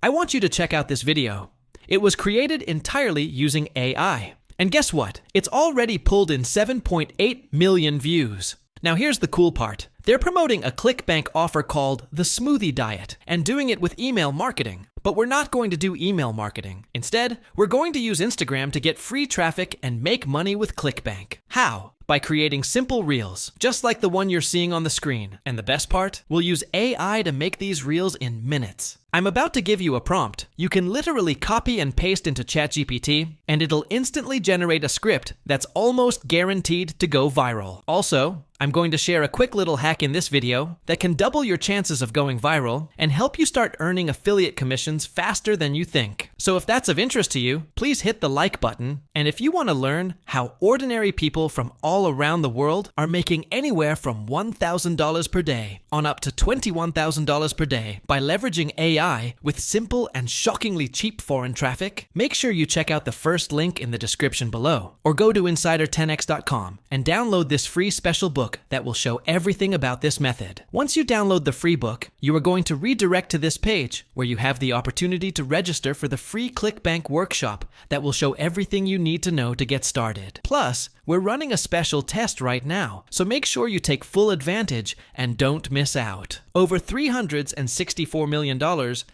I want you to check out this video. It was created entirely using AI. And guess what? It's already pulled in 7.8 million views. Now here's the cool part. They're promoting a ClickBank offer called the Smoothie Diet and doing it with email marketing. But we're not going to do email marketing. Instead, we're going to use Instagram to get free traffic and make money with ClickBank. How? By creating simple reels, just like the one you're seeing on the screen. And the best part? We'll use AI to make these reels in minutes. I'm about to give you a prompt. You can literally copy and paste into ChatGPT, and it'll instantly generate a script that's almost guaranteed to go viral. Also, I'm going to share a quick little hack in this video that can double your chances of going viral and help you start earning affiliate commissions faster than you think. So if that's of interest to you, please hit the like button. And if you want to learn how ordinary people from all around the world are making anywhere from $1,000 per day on up to $21,000 per day by leveraging AI with simple and shockingly cheap foreign traffic, make sure you check out the first link in the description below, or go to insider10x.com and download this free special book that will show everything about this method. Once you download the free book, you are going to redirect to this page where you have the opportunity to register for the free ClickBank workshop that will show everything you need to know to get started. Plus, we're running a special test right now, so make sure you take full advantage and don't miss out. Over $364 million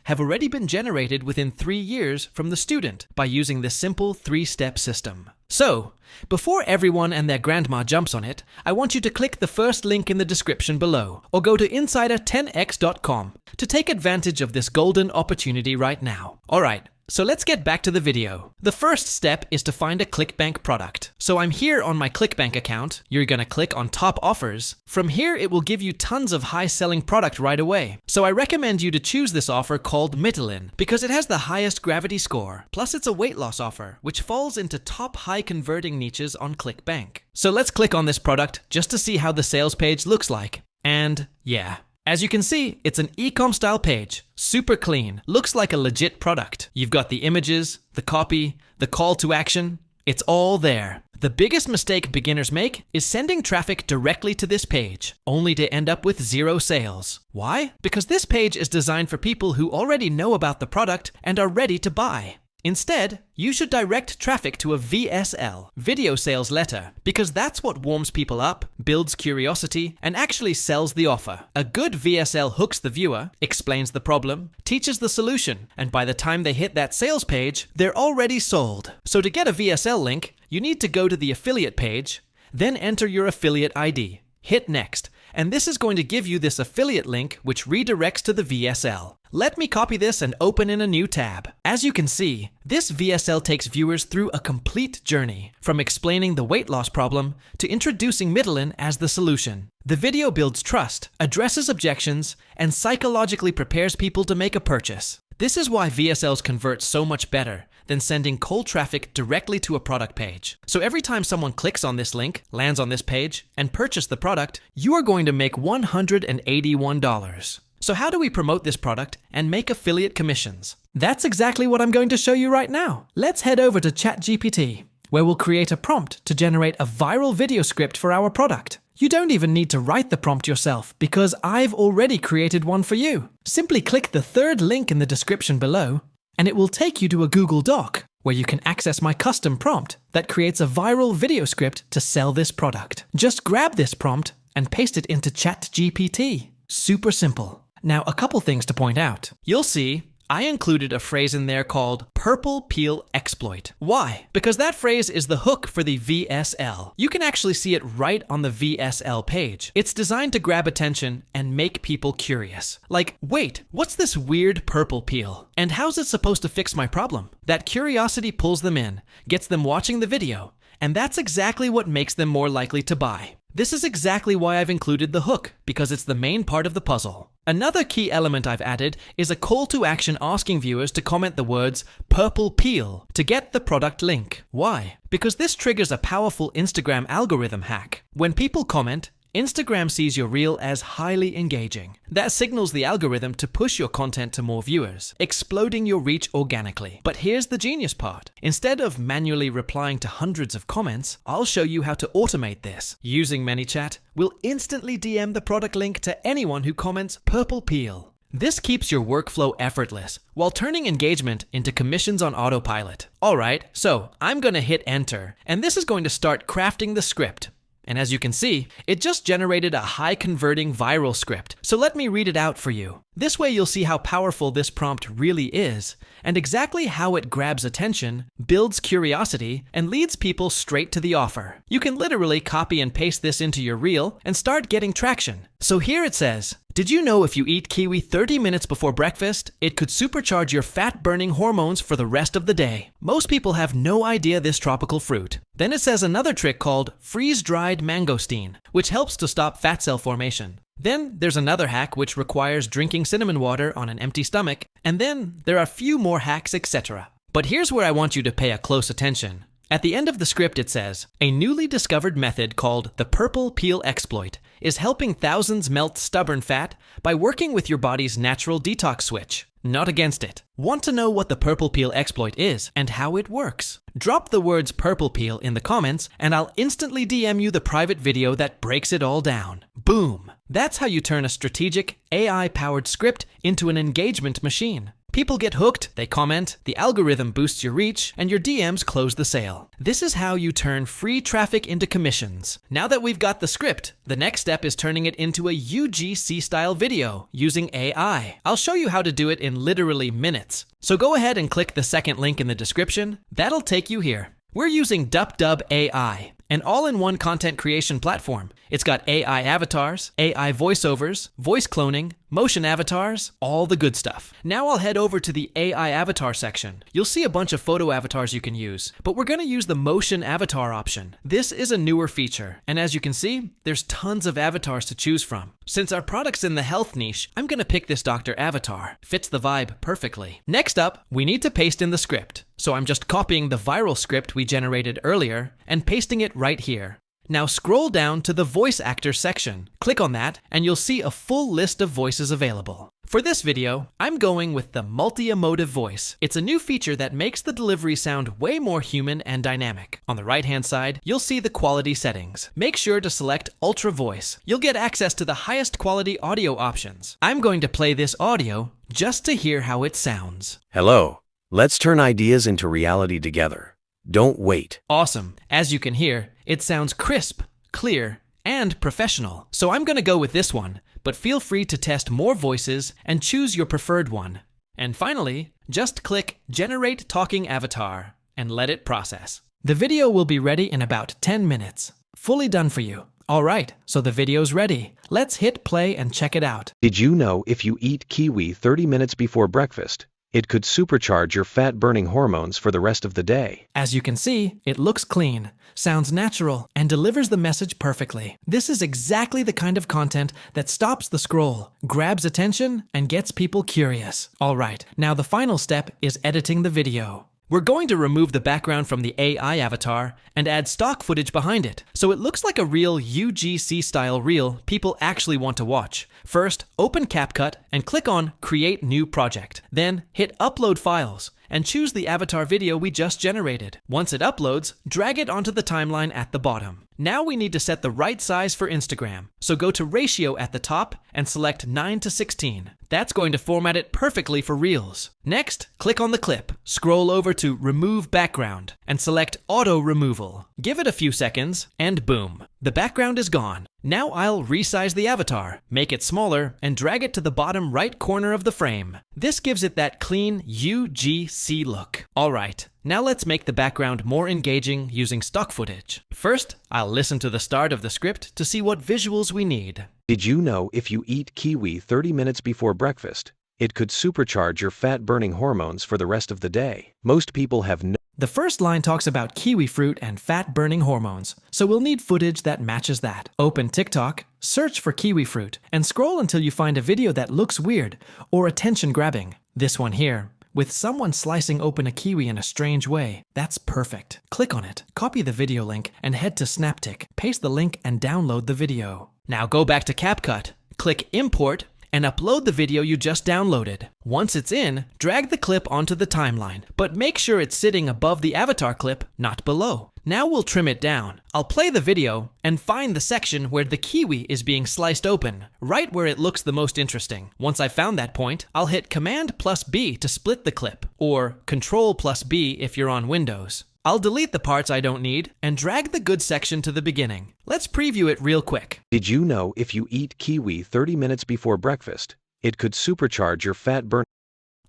have already been generated within 3 years from the student by using this simple 3-step system. So, before everyone and their grandma jumps on it, I want you to click the first link in the description below or go to insider10x.com to take advantage of this golden opportunity right now. Alright. So let's get back to the video. The first step is to find a ClickBank product. So I'm here on my ClickBank account. You're gonna click on top offers. From here, it will give you tons of high selling product right away. So I recommend you to choose this offer called Mitalin because it has the highest gravity score. Plus it's a weight loss offer, which falls into top high converting niches on ClickBank. So let's click on this product just to see how the sales page looks like. And yeah. As you can see, it's an e-com style page, super clean, looks like a legit product. You've got the images, the copy, the call to action, it's all there. The biggest mistake beginners make is sending traffic directly to this page, only to end up with 0 sales. Why? Because this page is designed for people who already know about the product and are ready to buy. Instead, you should direct traffic to a VSL, video sales letter, because that's what warms people up, builds curiosity, and actually sells the offer. A good VSL hooks the viewer, explains the problem, teaches the solution, and by the time they hit that sales page, they're already sold. So to get a VSL link, you need to go to the affiliate page, then enter your affiliate ID. Hit next, and this is going to give you this affiliate link which redirects to the VSL. Let me copy this and open in a new tab. As you can see, this VSL takes viewers through a complete journey, from explaining the weight loss problem to introducing Mitalin as the solution. The video builds trust, addresses objections, and psychologically prepares people to make a purchase. This is why VSLs convert so much better than sending cold traffic directly to a product page. So every time someone clicks on this link, lands on this page, and purchases the product, you are going to make $181. So how do we promote this product and make affiliate commissions? That's exactly what I'm going to show you right now. Let's head over to ChatGPT, where we'll create a prompt to generate a viral video script for our product. You don't even need to write the prompt yourself because I've already created one for you. Simply click the third link in the description below, and it will take you to a Google Doc where you can access my custom prompt that creates a viral video script to sell this product. Just grab this prompt and paste it into ChatGPT. Super simple. Now, a couple things to point out. You'll see I included a phrase in there called purple peel exploit. Why? Because that phrase is the hook for the VSL. You can actually see it right on the VSL page. It's designed to grab attention and make people curious. Like, wait, what's this weird purple peel? And how's it supposed to fix my problem? That curiosity pulls them in, gets them watching the video, and that's exactly what makes them more likely to buy. This is exactly why I've included the hook, because it's the main part of the puzzle. Another key element I've added is a call to action asking viewers to comment the words purple peel to get the product link. Why? Because this triggers a powerful Instagram algorithm hack. When people comment, Instagram sees your reel as highly engaging. That signals the algorithm to push your content to more viewers, exploding your reach organically. But here's the genius part. Instead of manually replying to hundreds of comments, I'll show you how to automate this. Using ManyChat, we'll instantly DM the product link to anyone who comments purple peel. This keeps your workflow effortless while turning engagement into commissions on autopilot. Alright, so I'm going to hit enter, and this is going to start crafting the script. And as you can see, it just generated a high-converting viral script, so let me read it out for you. This way you'll see how powerful this prompt really is, and exactly how it grabs attention, builds curiosity, and leads people straight to the offer. You can literally copy and paste this into your reel and start getting traction. So here it says, did you know if you eat kiwi 30 minutes before breakfast, it could supercharge your fat-burning hormones for the rest of the day? Most people have no idea this tropical fruit. Then it says another trick called freeze-dried mangosteen, which helps to stop fat cell formation. Then there's another hack which requires drinking cinnamon water on an empty stomach, and then there are a few more hacks, etc. But here's where I want you to pay a close attention. At the end of the script it says, a newly discovered method called the purple peel exploit is helping thousands melt stubborn fat by working with your body's natural detox switch, not against it. Want to know what the purple peel exploit is and how it works? Drop the words purple peel in the comments and I'll instantly DM you the private video that breaks it all down. Boom! That's how you turn a strategic, AI-powered script into an engagement machine. People get hooked, they comment, the algorithm boosts your reach, and your DMs close the sale. This is how you turn free traffic into commissions. Now that we've got the script, the next step is turning it into a UGC-style video using AI. I'll show you how to do it in literally minutes. So go ahead and click the second link in the description. That'll take you here. We're using Dupdub AI, an all-in-one content creation platform. It's got AI avatars, AI voiceovers, voice cloning, motion avatars, all the good stuff. Now I'll head over to the AI avatar section. You'll see a bunch of photo avatars you can use, but we're going to use the motion avatar option. This is a newer feature, and as you can see, there's tons of avatars to choose from. Since our product's in the health niche, I'm going to pick this doctor avatar. Fits the vibe perfectly. Next up, we need to paste in the script. So I'm just copying the viral script we generated earlier and pasting it right here. Now scroll down to the voice actor section. Click on that and you'll see a full list of voices available. For this video, I'm going with the multi-emotive voice. It's a new feature that makes the delivery sound way more human and dynamic. On the right-hand side, you'll see the quality settings. Make sure to select Ultra Voice. You'll get access to the highest quality audio options. I'm going to play this audio just to hear how it sounds. Hello. Let's turn ideas into reality together. Don't wait. Awesome. As you can hear, it sounds crisp, clear, and professional. So I'm going to go with this one, but feel free to test more voices and choose your preferred one. And finally, just click Generate Talking Avatar and let it process. The video will be ready in about 10 minutes. Fully done for you. Alright, so the video's ready. Let's hit play and check it out. Did you know if you eat kiwi 30 minutes before breakfast, it could supercharge your fat-burning hormones for the rest of the day? As you can see, it looks clean, sounds natural, and delivers the message perfectly. This is exactly the kind of content that stops the scroll, grabs attention, and gets people curious. Alright, now the final step is editing the video. We're going to remove the background from the AI avatar and add stock footage behind it, so it looks like a real UGC-style reel people actually want to watch. First, open CapCut and click on Create New Project. Then, hit Upload Files and choose the avatar video we just generated. Once it uploads, drag it onto the timeline at the bottom. Now we need to set the right size for Instagram, so go to Ratio at the top and select 9:16. That's going to format it perfectly for Reels. Next, click on the clip, scroll over to Remove Background, and select Auto Removal. Give it a few seconds, and boom, the background is gone. Now I'll resize the avatar, make it smaller, and drag it to the bottom right corner of the frame. This gives it that clean UGC look. Alright, now let's make the background more engaging using stock footage. First, I'll listen to the start of the script to see what visuals we need. Did you know if you eat kiwi 30 minutes before breakfast, it could supercharge your fat-burning hormones for the rest of the day? Most people have no... The first line talks about kiwi fruit and fat-burning hormones, so we'll need footage that matches that. Open TikTok, search for kiwi fruit, and scroll until you find a video that looks weird or attention-grabbing. This one here, with someone slicing open a kiwi in a strange way. That's perfect. Click on it, copy the video link, and head to Snaptic. Paste the link and download the video. Now go back to CapCut, click Import, and upload the video you just downloaded. Once it's in, drag the clip onto the timeline, but make sure it's sitting above the avatar clip, not below. Now we'll trim it down. I'll play the video and find the section where the kiwi is being sliced open, right where it looks the most interesting. Once I've found that point, I'll hit Command+B to split the clip, or Control+B if you're on Windows. I'll delete the parts I don't need and drag the good section to the beginning. Let's preview it real quick. Did you know if you eat kiwi 30 minutes before breakfast, it could supercharge your fat burn?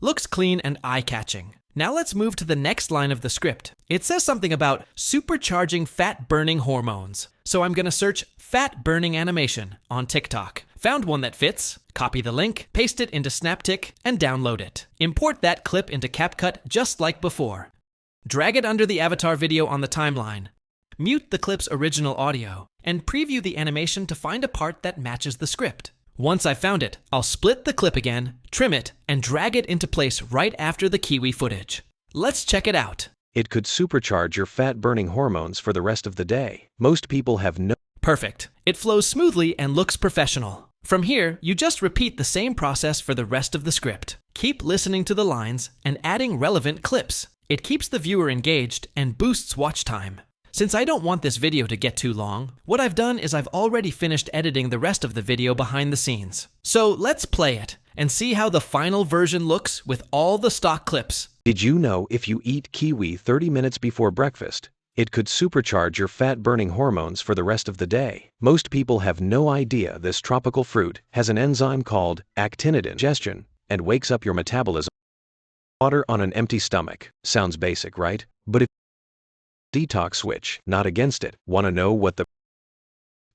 Looks clean and eye-catching. Now let's move to the next line of the script. It says something about supercharging fat-burning hormones. So I'm gonna search fat-burning animation on TikTok. Found one that fits, copy the link, paste it into Snaptic, and download it. Import that clip into CapCut just like before. Drag it under the avatar video on the timeline. Mute the clip's original audio, and preview the animation to find a part that matches the script. Once I've found it, I'll split the clip again, trim it, and drag it into place right after the kiwi footage. Let's check it out. It could supercharge your fat-burning hormones for the rest of the day. Most people have no... Perfect. It flows smoothly and looks professional. From here, you just repeat the same process for the rest of the script. Keep listening to the lines and adding relevant clips. It keeps the viewer engaged and boosts watch time. Since I don't want this video to get too long, what I've done is I've already finished editing the rest of the video behind the scenes. So let's play it and see how the final version looks with all the stock clips. Did you know if you eat kiwi 30 minutes before breakfast, it could supercharge your fat-burning hormones for the rest of the day? Most people have no idea this tropical fruit has an enzyme called actinidigestion digestion and wakes up your metabolism. Water on an empty stomach. Sounds basic, right? But if detox switch, not against it. Want to know what the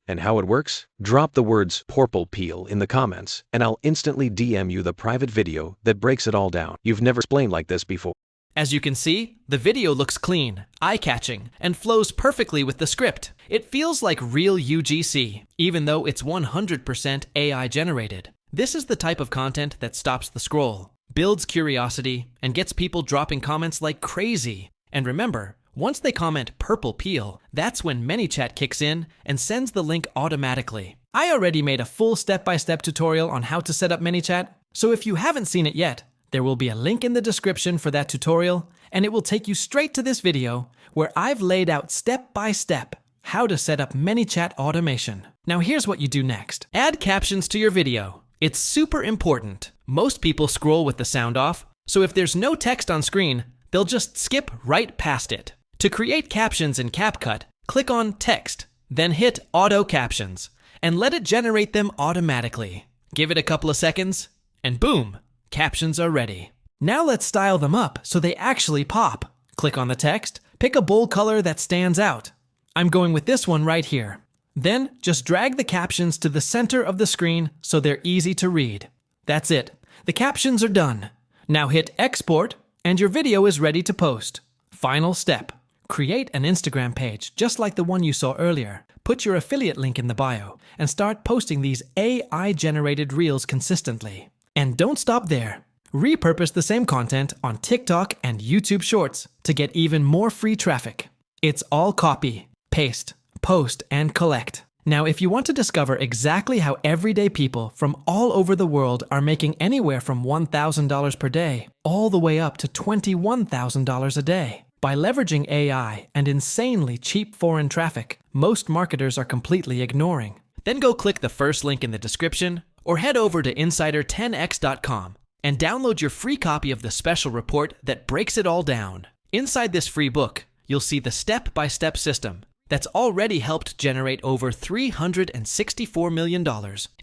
and how it works? Drop the words purple peel in the comments, and I'll instantly DM you the private video that breaks it all down. You've never explained like this before. As you can see, the video looks clean, eye-catching, and flows perfectly with the script. It feels like real UGC, even though it's 100% AI generated. This is the type of content that stops the scroll, builds curiosity, and gets people dropping comments like crazy. And remember, once they comment purple peel, that's when ManyChat kicks in and sends the link automatically. I already made a full step-by-step tutorial on how to set up ManyChat, so if you haven't seen it yet, there will be a link in the description for that tutorial, and it will take you straight to this video where I've laid out step-by-step how to set up ManyChat automation. Now here's what you do next. Add captions to your video. It's super important. Most people scroll with the sound off, so if there's no text on screen, they'll just skip right past it. To create captions in CapCut, click on Text, then hit Auto Captions, and let it generate them automatically. Give it a couple of seconds, and boom, captions are ready. Now let's style them up so they actually pop. Click on the text, pick a bold color that stands out. I'm going with this one right here. Then just drag the captions to the center of the screen so they're easy to read. That's it. The captions are done. Now hit Export, and your video is ready to post. Final step. Create an Instagram page just like the one you saw earlier. Put your affiliate link in the bio and start posting these AI-generated reels consistently. And don't stop there. Repurpose the same content on TikTok and YouTube Shorts to get even more free traffic. It's all copy, paste, post, and collect. Now, if you want to discover exactly how everyday people from all over the world are making anywhere from $1,000 per day all the way up to $21,000 a day, by leveraging AI and insanely cheap foreign traffic, most marketers are completely ignoring. Then go click the first link in the description or head over to insider10x.com and download your free copy of the special report that breaks it all down. Inside this free book, you'll see the step-by-step system that's already helped generate over $364 million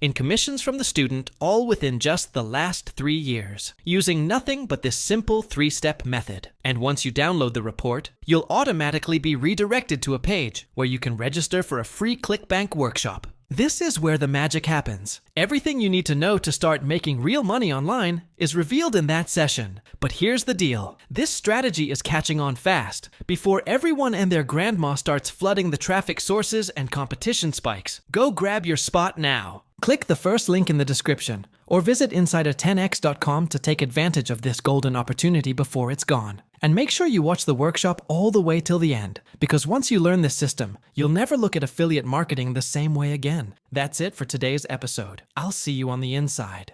in commissions from the student, all within just the last 3 years, using nothing but this simple 3-step method. And once you download the report, you'll automatically be redirected to a page where you can register for a free ClickBank workshop. This is where the magic happens. Everything you need to know to start making real money online is revealed in that session. But here's the deal. This strategy is catching on fast. Before everyone and their grandma starts flooding the traffic sources and competition spikes, go grab your spot now. Click the first link in the description Or visit insider10x.com to take advantage of this golden opportunity before it's gone. And make sure you watch the workshop all the way till the end, because once you learn this system, you'll never look at affiliate marketing the same way again. That's it for today's episode. I'll see you on the inside.